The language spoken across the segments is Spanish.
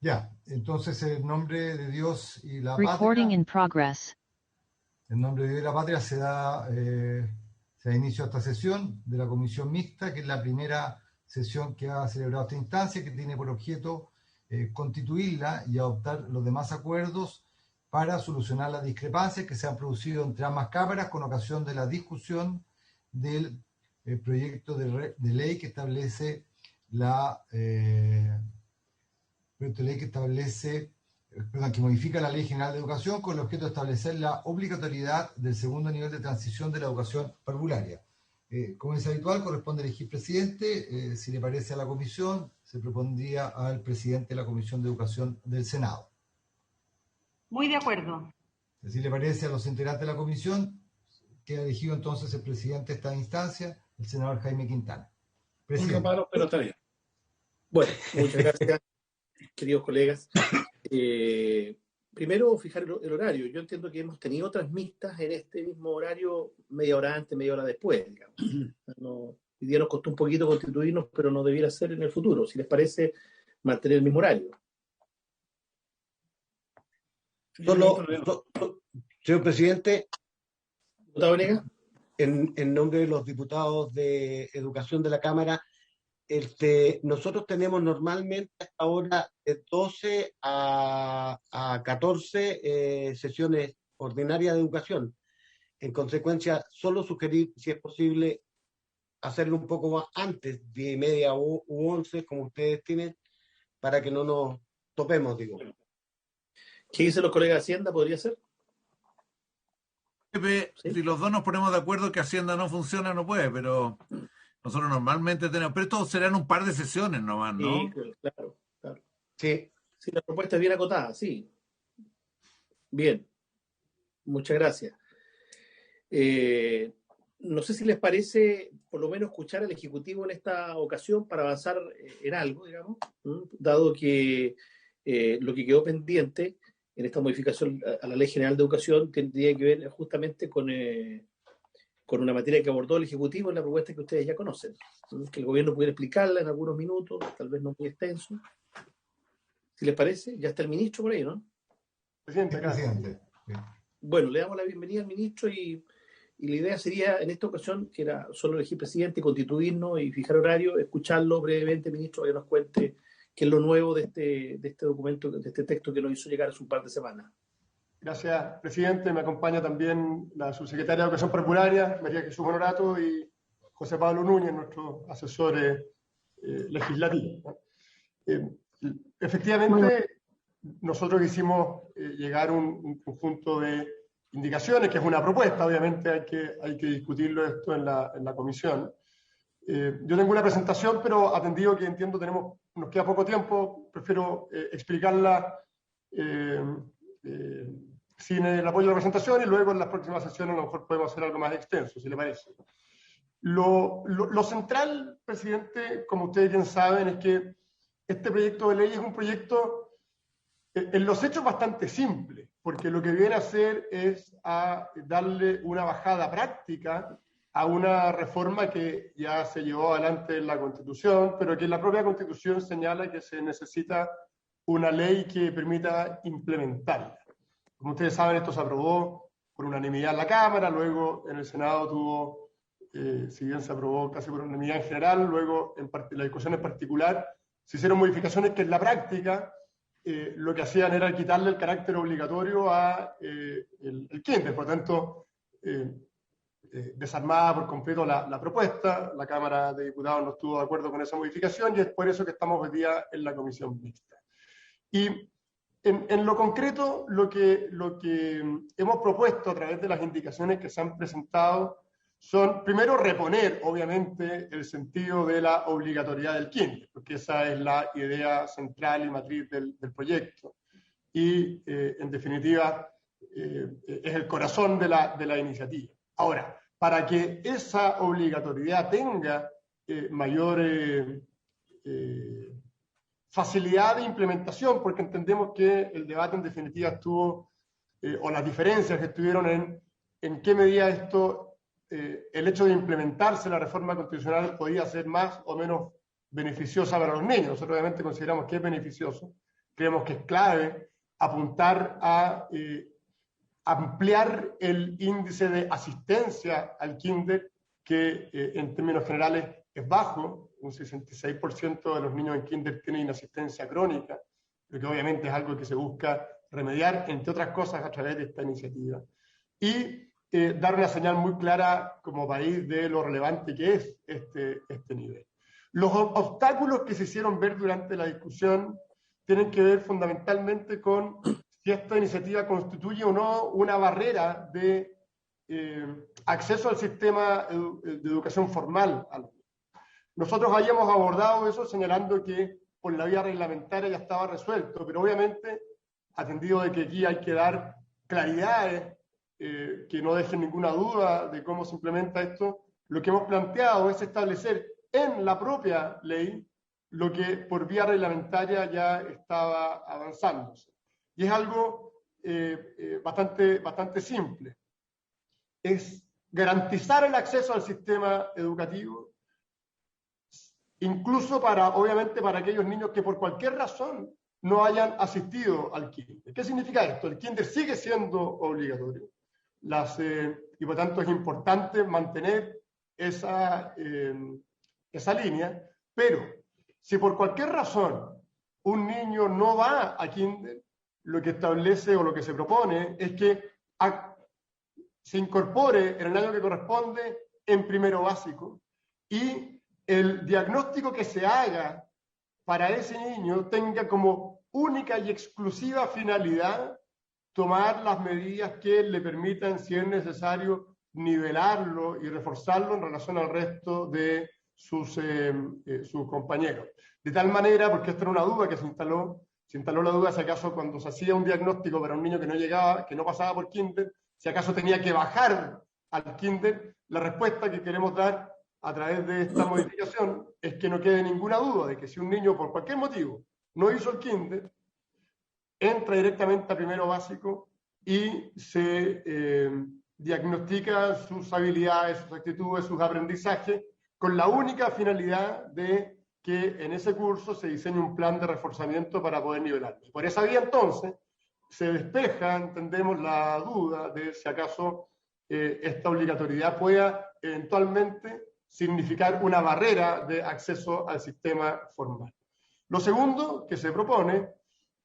Ya, entonces en nombre de Dios y la Recording patria, in progress. en nombre de Dios y la patria se da inicio a esta sesión de la Comisión Mixta, que es la primera sesión que ha celebrado esta instancia, que tiene por objeto constituirla y adoptar los demás acuerdos para solucionar las discrepancias que se han producido entre ambas cámaras con ocasión de la discusión del proyecto de ley que establece que modifica la Ley General de Educación con el objeto de establecer la obligatoriedad del segundo nivel de transición de la educación parvularia. Como es habitual, corresponde elegir presidente. Si le parece a la comisión, se propondría al presidente de la Comisión de Educación del Senado. Muy de acuerdo. Si le parece a los integrantes de la comisión, queda elegido entonces el presidente de esta instancia, el senador Jaime Quintana. Presidente. Malo, pero está bien. Bueno, muchas gracias, queridos colegas. Primero, fijar el horario. Yo entiendo que hemos tenido otras mixtas en este mismo horario, media hora antes, media hora después, digamos. Hoy día nos costó un poquito constituirnos, pero no debiera ser en el futuro. Si les parece, mantener el mismo horario. Señor presidente, en nombre de los diputados de Educación de la Cámara, nosotros tenemos normalmente a esta hora de 12 a 14 sesiones ordinarias de educación. En consecuencia, solo sugerir, si es posible, hacerlo un poco más antes, 10:30 u 11, como ustedes tienen, para que no nos topemos, digo. ¿Qué dicen los colegas de Hacienda? ¿Podría ser? Pepe, ¿sí? Si los dos nos ponemos de acuerdo que Hacienda no funciona, no puede, pero nosotros normalmente tenemos, pero estos serán un par de sesiones nomás, ¿no? Sí, claro. Sí, la propuesta es bien acotada, sí. Bien, muchas gracias. No sé si les parece, por lo menos, escuchar al Ejecutivo en esta ocasión para avanzar en algo, digamos, dado que lo que quedó pendiente en esta modificación a la Ley General de Educación tendría que ver justamente con una materia que abordó el Ejecutivo en la propuesta que ustedes ya conocen, que el gobierno pudiera explicarla en algunos minutos, tal vez no muy extenso. Si les parece, ya está el ministro por ahí, ¿no? Presidente. Bueno, le damos la bienvenida al ministro y la idea sería, en esta ocasión, que era solo elegir presidente, constituirnos y fijar horario, escucharlo brevemente, ministro, que nos cuente qué es lo nuevo de este documento, de este texto que nos hizo llegar hace un par de semanas. Gracias, presidente. Me acompaña también la subsecretaria de Educación Parvularia, María Jesús Honorato, y José Pablo Núñez, nuestro asesor legislativo. Efectivamente, nosotros quisimos llegar a un conjunto de indicaciones, que es una propuesta, obviamente hay que discutirlo esto en la comisión. Yo tengo una presentación, pero atendido que entiendo nos queda poco tiempo, prefiero explicarla sin el apoyo de la presentación, y luego en las próximas sesiones a lo mejor podemos hacer algo más extenso, si le parece. Lo central, presidente, como ustedes bien saben, es que este proyecto de ley es un proyecto en los hechos bastante simple, porque lo que viene a hacer es a darle una bajada práctica a una reforma que ya se llevó adelante en la Constitución, pero que la propia Constitución señala que se necesita una ley que permita implementarla. Como ustedes saben, esto se aprobó por unanimidad en la Cámara, luego en el Senado tuvo, si bien se aprobó casi por unanimidad en general, luego en la discusión en particular, se hicieron modificaciones que en la práctica lo que hacían era quitarle el carácter obligatorio a el kinder. Por tanto, desarmada por completo la propuesta. La Cámara de Diputados no estuvo de acuerdo con esa modificación y es por eso que estamos hoy día en la comisión mixta. Y en lo concreto, lo que hemos propuesto a través de las indicaciones que se han presentado son, primero, reponer, obviamente, el sentido de la obligatoriedad del kinder, porque esa es la idea central y matriz del proyecto. Y, en definitiva, es el corazón de la iniciativa. Ahora, para que esa obligatoriedad tenga mayor facilidad de implementación, porque entendemos que el debate en definitiva estuvo, o las diferencias que estuvieron en qué medida el hecho de implementarse la reforma constitucional podía ser más o menos beneficiosa para los niños. Nosotros obviamente consideramos que es beneficioso, Creemos que es clave apuntar a ampliar el índice de asistencia al kinder, que en términos generales es bajo. Un 66% de los niños en kinder tienen inasistencia crónica, lo que obviamente es algo que se busca remediar, entre otras cosas, a través de esta iniciativa. Y dar una señal muy clara como país de lo relevante que es este nivel. Los obstáculos que se hicieron ver durante la discusión tienen que ver fundamentalmente con si esta iniciativa constituye o no una barrera de acceso al sistema de educación formal. Nosotros habíamos abordado eso señalando que por la vía reglamentaria ya estaba resuelto, pero obviamente, atendido de que aquí hay que dar claridades que no dejen ninguna duda de cómo se implementa esto, lo que hemos planteado es establecer en la propia ley lo que por vía reglamentaria ya estaba avanzándose. Y es algo bastante simple. Es garantizar el acceso al sistema educativo, incluso obviamente para aquellos niños que por cualquier razón no hayan asistido al kinder. ¿Qué significa esto? El kinder sigue siendo obligatorio. Y por tanto es importante mantener esa línea, pero si por cualquier razón un niño no va a kinder, lo que establece o lo que se propone es que se incorpore en el año que corresponde en primero básico, y el diagnóstico que se haga para ese niño tenga como única y exclusiva finalidad tomar las medidas que le permitan, si es necesario, nivelarlo y reforzarlo en relación al resto de sus compañeros. De tal manera, porque esta era una duda que se instaló la duda si acaso cuando se hacía un diagnóstico para un niño que no llegaba, que no pasaba por kinder, si acaso tenía que bajar al kinder. La respuesta que queremos dar a través de esta modificación es que no quede ninguna duda de que si un niño por cualquier motivo no hizo el kinder, entra directamente a primero básico y se diagnostica sus habilidades, sus actitudes, sus aprendizajes, con la única finalidad de que en ese curso se diseñe un plan de reforzamiento para poder nivelarlo. Por esa vía, entonces, se despeja, entendemos, la duda de si acaso esta obligatoriedad pueda eventualmente significar una barrera de acceso al sistema formal. Lo segundo que se propone,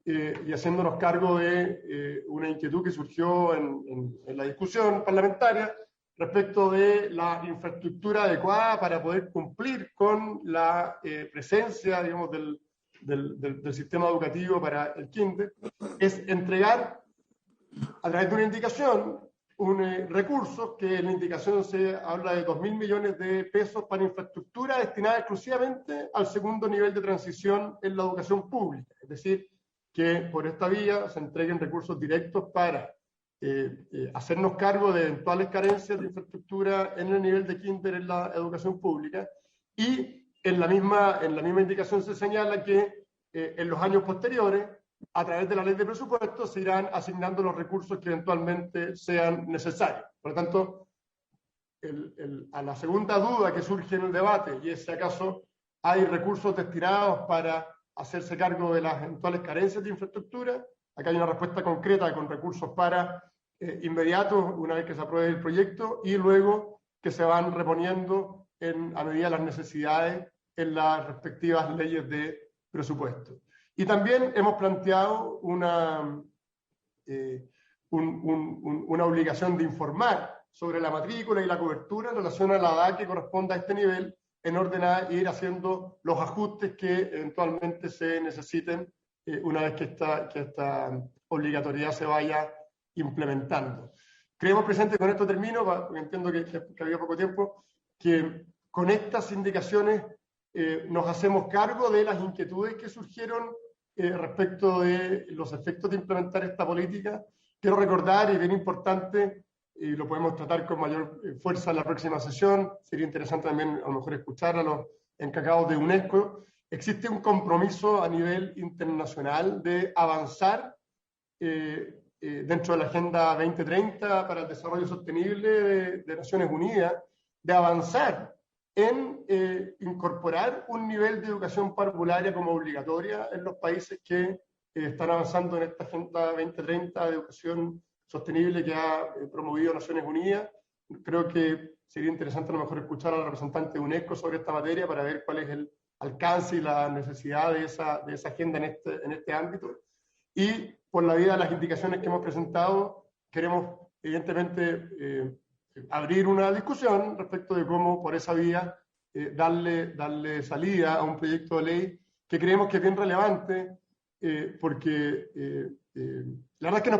y haciéndonos cargo de una inquietud que surgió en la discusión parlamentaria, respecto de la infraestructura adecuada para poder cumplir con la presencia, digamos, del sistema educativo para el kinder, es entregar a través de una indicación recursos que en la indicación se habla de 2.000 millones de pesos para infraestructura destinada exclusivamente al segundo nivel de transición en la educación pública. Es decir, que por esta vía se entreguen recursos directos para hacernos cargo de eventuales carencias de infraestructura en el nivel de kinder en la educación pública, y en la misma indicación se señala que en los años posteriores, a través de la ley de presupuestos, se irán asignando los recursos que eventualmente sean necesarios. Por lo tanto, a la segunda duda que surge en el debate, y es si acaso hay recursos destinados para hacerse cargo de las eventuales carencias de infraestructura, acá hay una respuesta concreta con recursos para inmediatos, una vez que se apruebe el proyecto, y luego que se van reponiendo a medida de las necesidades en las respectivas leyes de presupuesto. Y también hemos planteado una obligación de informar sobre la matrícula y la cobertura en relación a la edad que corresponda a este nivel, en orden a ir haciendo los ajustes que eventualmente se necesiten una vez que esta obligatoriedad se vaya implementando. Creemos, presidente, con esto termino, porque entiendo que había poco tiempo, que con estas indicaciones nos hacemos cargo de las inquietudes que surgieron respecto de los efectos de implementar esta política. Quiero recordar, y bien importante, y lo podemos tratar con mayor fuerza en la próxima sesión, sería interesante también a lo mejor escuchar a los encargados de UNESCO, existe un compromiso a nivel internacional de avanzar dentro de la Agenda 2030 para el Desarrollo Sostenible de Naciones Unidas, de avanzar en incorporar un nivel de educación parvularia como obligatoria en los países que están avanzando en esta Agenda 2030 de educación sostenible que ha promovido Naciones Unidas. Creo que sería interesante a lo mejor escuchar al representante de UNESCO sobre esta materia para ver cuál es el alcance y la necesidad de esa agenda en este ámbito. Y por la vía de las indicaciones que hemos presentado, queremos evidentemente abrir una discusión respecto de cómo por esa vía darle salida a un proyecto de ley que creemos que es bien relevante, porque la verdad es que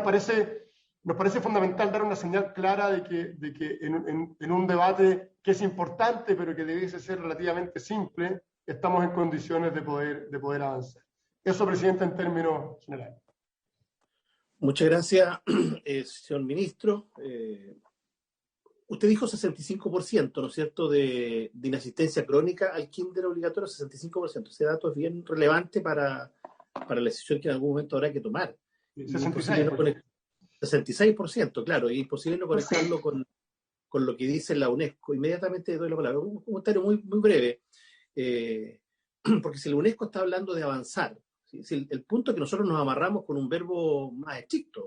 nos parece fundamental dar una señal clara de que en un debate que es importante, pero que debiese ser relativamente simple, estamos en condiciones de poder avanzar. Eso, presidente, en términos generales. Muchas gracias, señor ministro. Usted dijo 65%, ¿no es cierto?, de inasistencia crónica al kinder obligatorio, 65%. Ese dato es bien relevante para la decisión que en algún momento habrá que tomar. 66%. 66%, claro, y imposible no conectarlo con lo que dice la UNESCO. Inmediatamente doy la palabra. Un comentario muy, muy breve, porque si la UNESCO está hablando de avanzar, si el punto es que nosotros nos amarramos con un verbo más estricto,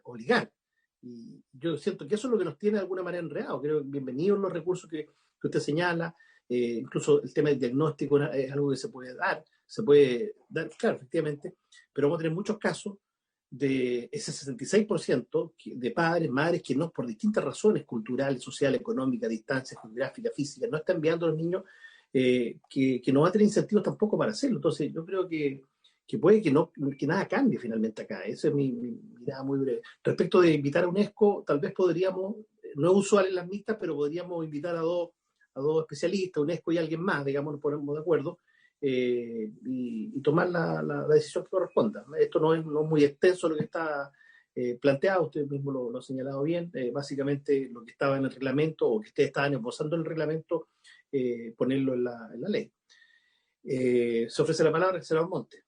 obligar, y yo siento que eso es lo que nos tiene de alguna manera enredados. Creo que bienvenidos los recursos que usted señala, incluso el tema del diagnóstico es algo que se puede dar, claro, efectivamente, pero vamos a tener muchos casos de ese 66% de padres, madres que no, por distintas razones culturales, sociales, económicas, distancias geográficas, físicas, no están enviando a los niños, que no va a tener incentivos tampoco para hacerlo. Entonces yo creo que puede que nada cambie finalmente acá. Esa es mi mirada muy breve. Respecto de invitar a UNESCO, tal vez podríamos, no es usual en las mixtas, pero podríamos invitar a dos especialistas, UNESCO y alguien más, digamos, nos ponemos de acuerdo, y tomar la decisión que corresponda. Esto no es muy extenso lo que está planteado, usted mismo lo ha señalado bien, básicamente lo que estaba en el reglamento o que ustedes estaban esbozando en el reglamento, ponerlo en la ley. Se ofrece la palabra, senador Monte.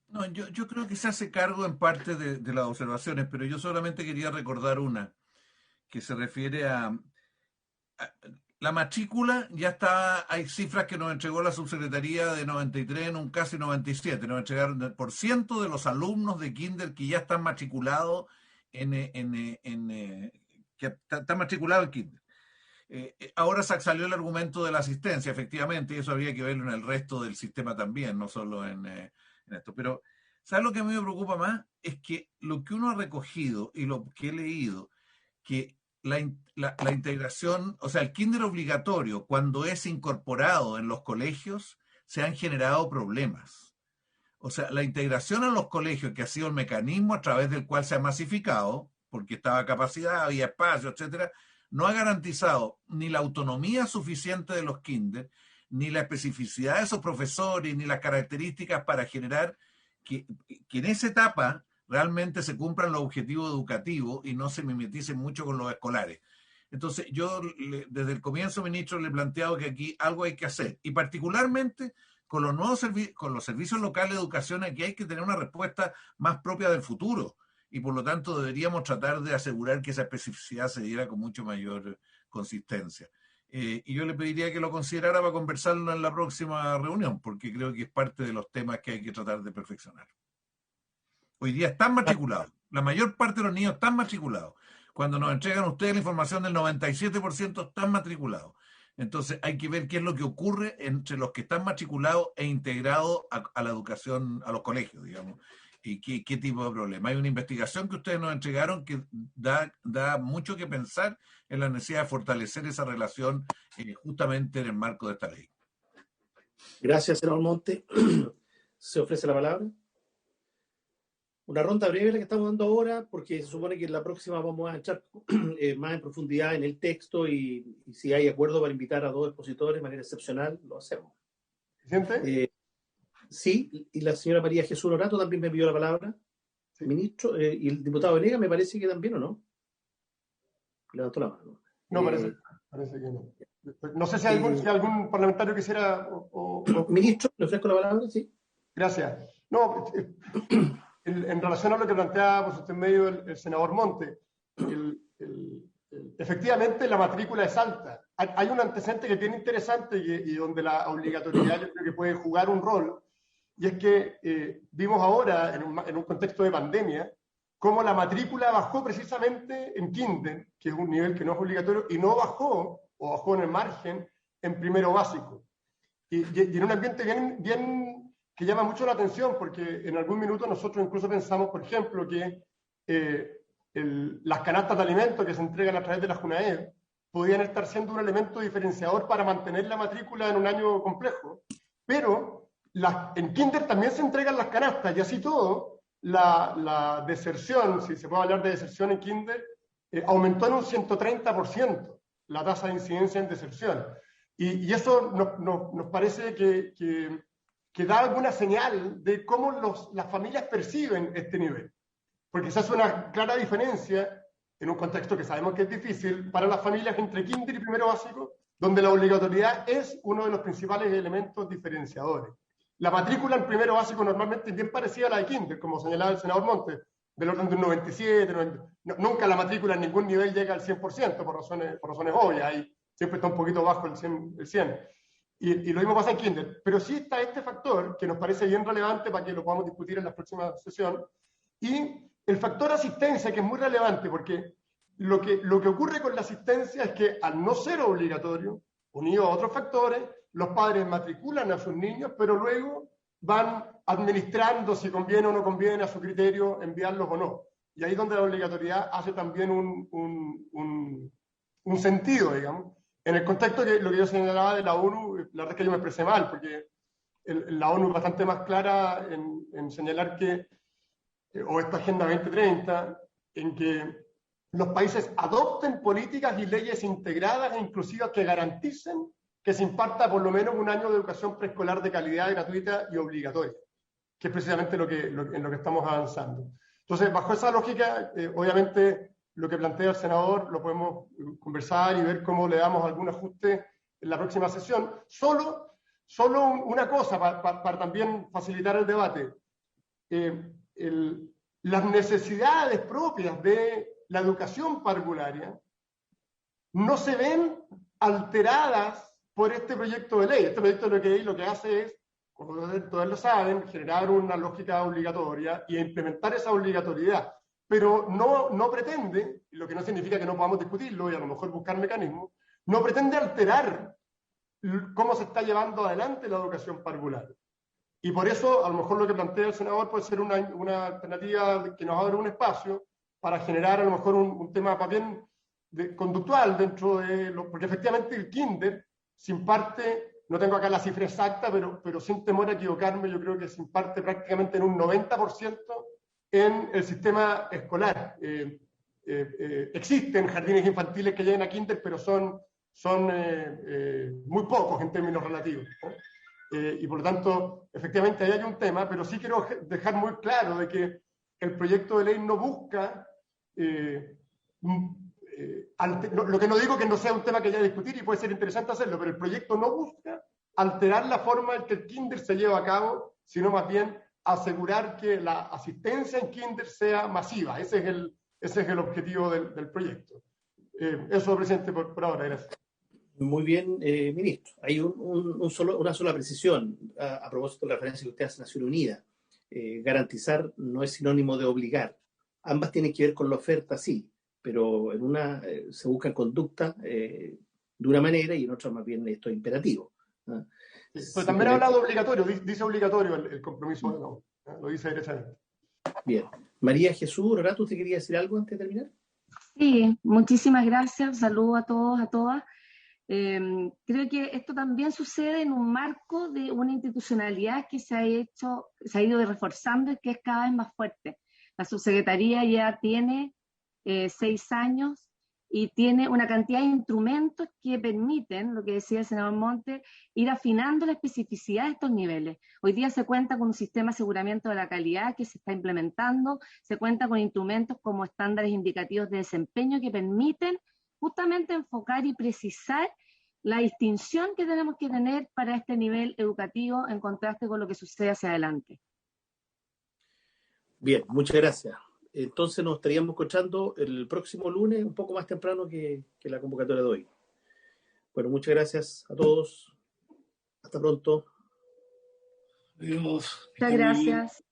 No, yo creo que se hace cargo en parte de las observaciones, pero yo solamente quería recordar una que se refiere a la matrícula. Ya está, hay cifras que nos entregó la subsecretaría de 93 en un casi 97, nos entregaron el % de los alumnos de kinder que ya están matriculados que están matriculados en kinder. Ahora salió el argumento de la asistencia, efectivamente, y eso había que verlo en el resto del sistema también, no solo en esto. Pero, ¿sabes lo que a mí me preocupa más? Es que lo que uno ha recogido y lo que he leído, que la integración, o sea, el kinder obligatorio, cuando es incorporado en los colegios, se han generado problemas. O sea, la integración en los colegios, que ha sido el mecanismo a través del cual se ha masificado, porque estaba capacidad, había espacio, etcétera, no ha garantizado ni la autonomía suficiente de los kinder, ni la especificidad de esos profesores, ni las características para generar que en esa etapa realmente se cumplan los objetivos educativos y no se mimeticen mucho con los escolares. Entonces, yo desde el comienzo, ministro, le he planteado que aquí algo hay que hacer, y particularmente con los nuevos con los servicios locales de educación, aquí hay que tener una respuesta más propia del futuro. Y por lo tanto deberíamos tratar de asegurar que esa especificidad se diera con mucho mayor consistencia. Y yo le pediría que lo considerara para conversarlo en la próxima reunión, porque creo que es parte de los temas que hay que tratar de perfeccionar. Hoy día están matriculados, la mayor parte de los niños están matriculados. Cuando nos entregan ustedes la información del 97% están matriculados. Entonces hay que ver qué es lo que ocurre entre los que están matriculados e integrados a la educación, a los colegios, digamos. ¿Y qué tipo de problema? Hay una investigación que ustedes nos entregaron que da mucho que pensar en la necesidad de fortalecer esa relación justamente en el marco de esta ley. Gracias, senador Monte. Se ofrece la palabra. Una ronda breve la que estamos dando ahora, porque se supone que en la próxima vamos a entrar más en profundidad en el texto y si hay acuerdo para invitar a dos expositores de manera excepcional, lo hacemos. ¿Presidente? Sí, y la señora María Jesús Lorato también me pidió la palabra, sí. Ministro, y el diputado Venegas me parece que también, ¿o no? Levantó la mano. No, parece que no. No sé si algún parlamentario quisiera... Ministro, le ofrezco la palabra, sí. Gracias. No, en relación a lo que planteaba por usted en medio el senador Monte, efectivamente la matrícula es alta, hay un antecedente que es bien interesante y donde la obligatoriedad yo creo que puede jugar un rol, y es que vimos ahora, en un contexto de pandemia, cómo la matrícula bajó precisamente en kinder, que es un nivel que no es obligatorio, y no bajó, o bajó en el margen, en primero básico. Y en un ambiente bien que llama mucho la atención, porque en algún minuto nosotros incluso pensamos, por ejemplo, que las canastas de alimentos que se entregan a través de la JUNAED podían estar siendo un elemento diferenciador para mantener la matrícula en un año complejo, pero en kinder también se entregan las canastas, y así todo, la deserción, si se puede hablar de deserción en kinder, aumentó en un 130% la tasa de incidencia en deserción. Y eso nos parece que da alguna señal de cómo las familias perciben este nivel. Porque se hace una clara diferencia en un contexto que sabemos que es difícil para las familias entre kinder y primero básico, donde la obligatoriedad es uno de los principales elementos diferenciadores. La matrícula en primero básico normalmente es bien parecida a la de kinder, como señalaba el senador Montes, del orden de un 97, 90. Nunca la matrícula en ningún nivel llega al 100%, por razones obvias, ahí siempre está un poquito bajo el 100. Y lo mismo pasa en kinder. Pero sí está este factor que nos parece bien relevante para que lo podamos discutir en la próxima sesión, y el factor asistencia, que es muy relevante, porque lo que ocurre con la asistencia es que al no ser obligatorio, unido a otros factores, los padres matriculan a sus niños, pero luego van administrando si conviene o no conviene a su criterio enviarlos o no. Y ahí es donde la obligatoriedad hace también un sentido, digamos. En el contexto de lo que yo señalaba de la ONU, la verdad es que yo me expresé mal, porque la ONU es bastante más clara en señalar que, o esta Agenda 2030, en que los países adopten políticas y leyes integradas e inclusivas que garanticen que se imparta por lo menos un año de educación preescolar de calidad, gratuita y obligatoria, que es precisamente en lo que estamos avanzando. Entonces, bajo esa lógica, obviamente, lo que plantea el senador lo podemos conversar y ver cómo le damos algún ajuste en la próxima sesión. Solo una cosa para también facilitar el debate. Las necesidades propias de la educación parvularia no se ven alteradas por este proyecto de ley. Este proyecto de ley lo que hace es, como todos lo saben, generar una lógica obligatoria y implementar esa obligatoriedad, pero no pretende, lo que no significa que no podamos discutirlo y a lo mejor buscar mecanismos, no pretende alterar cómo se está llevando adelante la educación parvular. Y por eso, a lo mejor lo que plantea el senador puede ser una alternativa que nos abre un espacio para generar a lo mejor un tema más bien conductual dentro de porque efectivamente el kinder se imparte, no tengo acá la cifra exacta, pero sin temor a equivocarme, yo creo que se imparte prácticamente en un 90% en el sistema escolar. Existen jardines infantiles que llegan a kinder, pero son muy pocos en términos relativos, ¿no? Y por lo tanto, efectivamente ahí hay un tema, pero sí quiero dejar muy claro de que el proyecto de ley no busca, lo que no digo que no sea un tema que haya que discutir y puede ser interesante hacerlo, pero el proyecto no busca alterar la forma en que el kinder se lleva a cabo, sino más bien asegurar que la asistencia en kinder sea masiva. Ese es el objetivo del proyecto. Eso, presidente, por ahora. Gracias. Muy bien, ministro. Hay una sola precisión a propósito de la referencia que usted hace a Naciones Unidas. Garantizar no es sinónimo de obligar. Ambas tienen que ver con la oferta, sí, pero en una se busca conducta de una manera y en otra más bien esto es imperativo. ¿Ah? Pero también ha hablado obligatorio, dice obligatorio el compromiso, no, lo dice derechamente. Bien. María Jesús Honorato, ¿usted quería decir algo antes de terminar? Sí, muchísimas gracias. Saludos a todos, a todas. Creo que esto también sucede en un marco de una institucionalidad que se ha ido reforzando y que es cada vez más fuerte. La subsecretaría ya tiene 6 años y tiene una cantidad de instrumentos que permiten, lo que decía el senador Montes, ir afinando la especificidad de estos niveles. Hoy día se cuenta con un sistema de aseguramiento de la calidad que se está implementando, se cuenta con instrumentos como estándares indicativos de desempeño que permiten justamente enfocar y precisar la distinción que tenemos que tener para este nivel educativo en contraste con lo que sucede hacia adelante. Bien, muchas gracias. Entonces nos estaríamos escuchando el próximo lunes, un poco más temprano que la convocatoria de hoy. Bueno, muchas gracias a todos. Hasta pronto. Adiós. Muchas gracias.